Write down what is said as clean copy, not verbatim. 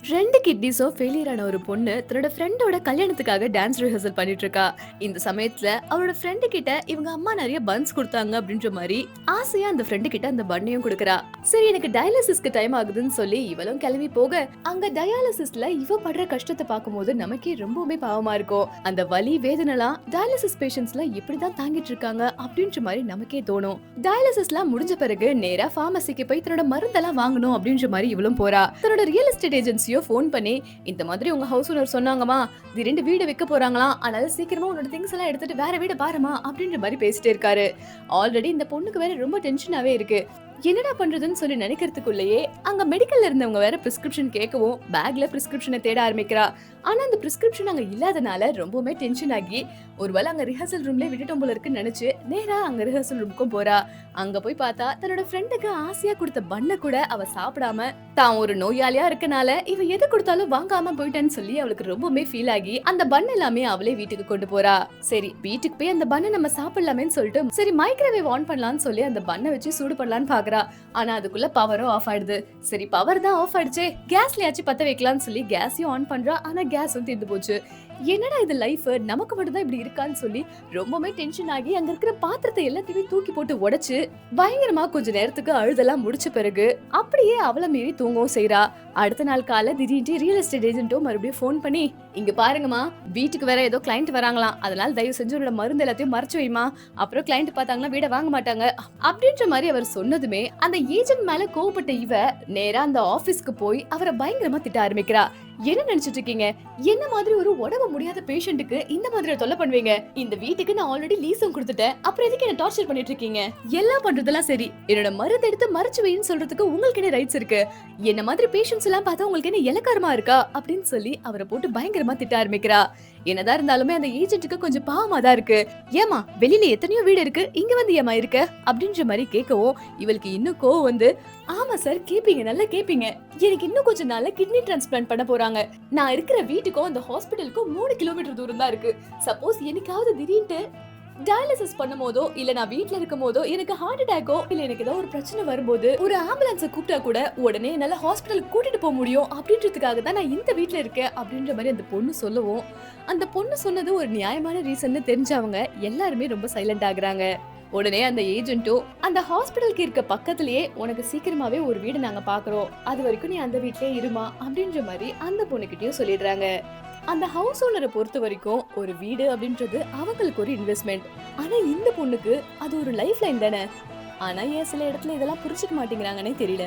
2 கிட்னிஸும் failure ஆன ஒரு பொண்ணு தன்னோட ஃப்ரெண்டோட கல்யாணத்துக்காக டான்ஸ் ரிஹர்சல் பண்ணிட்டு இருக்கா. இந்த சமயத்துல அவளோட ஃப்ரெண்டு கிட்ட இவங்க அம்மா நிறைய பன்ஸ் கொடுத்தாங்க அப்படின்ற மாதிரி ஆசையா அந்த ஃப்ரெண்டு கிட்ட அந்த பன்னையும் கொடுக்கறா. சரி எனக்கு டயாலிசிஸ்க்கு டைம் ஆகுதுன்னு சொல்லி இவளும் கிளம்பி போக அங்க டயாலிசிஸ்ல இவ படுற கஷ்டத்தை பார்க்கும்போது நமக்கே ரொம்பவே பாவமா இருக்கும். அந்த வலி வேதனைலாம் டயாலிசிஸ் பேஷண்ட்ஸ்ல இப்படிதான் தாங்கிட்டு இருக்காங்க அப்படின்ற மாதிரி நமக்கே தோணும். டயாலிசிஸ்லாம் முடிஞ்ச பிறகு நேரா பார்மசிக்கு போய் தன்னோட மருந்தெல்லாம் வாங்கணும் அப்படின்ற மாதிரி இவளும் போறா. தன்னோட ரியல் எஸ்டேட் ஏஜென்சி ஃபோன் பண்ணி இந்த மாதிரி உங்க ஹவுஸ் ஓனர் சொன்னாங்கமா, திடீர்னு வீடு விற்க போறாங்களாம், அதனால சீக்கிரமா உன்னோட திங்ஸ் எல்லாம் எடுத்துட்டு வேற வீடு பாருமா அப்படின்ற மாதிரி பேசிட்டே இருக்காரு. ஆல்ரெடி இந்த பொண்ணுக்கு வேற ரொம்ப டென்ஷனாவே இருக்கு. என்னடா பண்றதுன்னு சொல்லி நினைக்கிறதுக்குள்ளேயே அங்க மெடிக்கல்ல இருந்தவங்க வேற பிரிஸ்கிரிப்ஷன் கேட்கவும் பேக்ல பிரிஸ்கிரிப்ஷனை தேட ஆரம்பிக்கிறா. ஆனா அந்த பிரிஸ்கிரிப்ஷன் அங்க இல்லாதனால ரொம்பவே டென்ஷன் ஆகி ஒருவேளை அங்க ரிஹர்சல் ரூம்ல விட்டுட்டோம் போல இருக்குன்னு நினைச்சு நேரா அங்க ரிஹர்சல் ரூமுக்கும் போறா. அங்க போய் பார்த்தா தன்னோட ஃப்ரெண்டுக்கு ஆசையா கொடுத்த பண்ண கூட அவ சாப்பிடாம தான் ஒரு நோயாளியா இருக்கனால இவ எது கொடுத்தாலும் வாங்காம போயிட்டேன்னு சொல்லி அவளுக்கு ரொம்பவே ஃபீல் ஆகி அந்த பண்ண எல்லாமே அவளே வீட்டுக்கு கொண்டு போறா. சரி வீட்டுக்கு போய் அந்த பண்ண நம்ம சாப்பிடலாமேன்னு சொல்லிட்டு சரி மைக்ரோவேவ் ஆன் பண்ணலாம்னு சொல்லி அந்த பண்ண வச்சு சூடு பண்ணலான்னு பாக்குறா. ஆனா அதுக்குள்ள பவரும் ஆஃப் ஆயிடுது. சரி பவர் தான் ஆஃப் ஆயிடுச்சே, கேஸ்லயாச்சும் பத்த வைக்கலாம்னு சொல்லி கேஸையும் ஆன் பண்றா. ஆனா கேஸும் தீர்ந்து போச்சு. என்னடா இது லைஃப், நமக்கு மட்டும் தான் இப்படி இருக்கான்னு சொல்லி ரொம்பவே டென்ஷன் ஆகி அங்க இருக்கிற பாத்திரத்தை எல்லாத்தையுமே தூக்கி போட்டு உடைச்சு பயங்கரமா கொஞ்ச நேரத்துக்கு அழுதெல்லாம் முடிச்ச பிறகு அப்படியே அவளை மீறி தூங்கவும் செய்யறா. அடுத்த நாள் காலை திடீர்னு ரியல் எஸ்டேட் ஏஜென்ட்டும் மறுபடியும் போன் பண்ணி இங்க பாருங்கம்மா, வீட்டுக்கு வேற ஏதோ கிளைண்ட் வராங்களாம், அதனால தயவு செஞ்சு உன்னோட மருந்து எல்லாத்தையும் மறைச்சு வைமா, அப்புறம் கிளைண்ட் பார்த்தாங்கன்னா வீட வாங்க மாட்டாங்க அப்படின்ற மாதிரி அவர் சொன்னதுமே அந்த ஏஜென்ட் மேல கோவப்பட்ட இவ நேரா அந்த ஆபீஸ்க்கு போய் அவரை பயங்கரமா திட்ட ஆரம்பிக்கிறா. என்ன நினைச்சிட்டு இருக்கீங்க, என்ன மாதிரி ஒரு உடம்பு முடியாத பேஷண்ட்டுக்கு இந்த மாதிரி தொல்லை பண்ணுவீங்க? இந்த வீட்டுக்கு நான் ஆல்ரெடி லீஸும் கொடுத்துட்டேன், அப்புறம் எதுக்கு என்ன டார்ச்சர் பண்ணிட்டு இருக்கீங்க? எல்லாம் பண்றதெல்லாம் சரி, என்னோட மருந்து எடுத்து மறைச்சு வைன்னு சொல்றதுக்கு உங்களுக்கு என்ன ரைட்ஸ் இருக்கு? என்ன மாதிரி பேஷண்ட்ஸ் எல்லாம் பார்த்தா உங்களுக்கு என்ன இலக்காரமா இருக்கா அப்படின்னு சொல்லி அவரை போட்டு பயங்கரமா திட்ட ஆரம்பிக்கிறா. என்னதான் இருந்தாலுமே அந்த ஏஜென்ட்டுக்கு கொஞ்சம் பாவமா தான் இருக்கு. ஏமா வெளியில எத்தனையோ வீடு இருக்கு, இங்க வந்து ஏமா இருக்க அப்படின்ற மாதிரி கேட்கவும் இவளுக்கு இன்னும் கோவம் வந்து ஆமா சார் கேப்பீங்க, நல்லா கேப்பீங்க, எனக்கு இன்னும் கொஞ்ச நாள்ல கிட்னி டிரான்ஸ்பிளான்ட் பண்ண போறாங்க. நான் இருக்கிற வீட்டுக்கும் அந்த ஹாஸ்பிட்டலுக்கும் 3 கிலோமீட்டர் தூரம் தான் இருக்கு. சப்போஸ் எனக்காவது திடீர்னு டயாலிசிஸ் பண்ணும் போதோ இல்ல நான் வீட்ல இருக்கும் போதோ எனக்கு ஹார்ட் அட்டாக்கோ இல்ல எனக்கு ஏதோ ஒரு பிரச்சனை வரும்போது ஒரு ஆம்புலன்ஸை கூப்பிட்டா கூட உடனே என்னால ஹாஸ்பிட்டலுக்கு கூட்டிட்டு போக முடியும் அப்படின்றதுக்காக தான் நான் இந்த வீட்ல இருக்கேன் அப்படின்ற மாதிரி அந்த பொண்ணு சொல்லவும் அந்த பொண்ணு சொன்னது ஒரு நியாயமான ரீசன்னு தெரிஞ்சவங்க எல்லாருமே ரொம்ப சைலண்ட் ஆகுறாங்க. உடனே அந்த ஏஜென்ட்டும் அந்த ஹாஸ்பிட்டலுக்கு இருக்க பக்கத்திலேயே உனக்கு சீக்கிரமாவே ஒரு வீடு நாங்க பாக்குறோம், அது வரைக்கும் நீ அந்த வீட்லயே இருமா அப்படின்ற மாதிரி அந்த பொண்ணுகிட்டயும் சொல்லிடுறாங்க. அந்த ஹவுஸ் ஓனரை பொறுத்த வரைக்கும் ஒரு வீடு அப்படின்றது அவங்களுக்கு ஒரு இன்வெஸ்ட்மெண்ட். ஆனா இந்த பொண்ணுக்கு அது ஒரு லைஃப் லைன் தானே. ஆனா ஏன் சில இடத்துல இதெல்லாம் புரிஞ்சுக்க மாட்டேங்கிறாங்கன்னே தெரியல.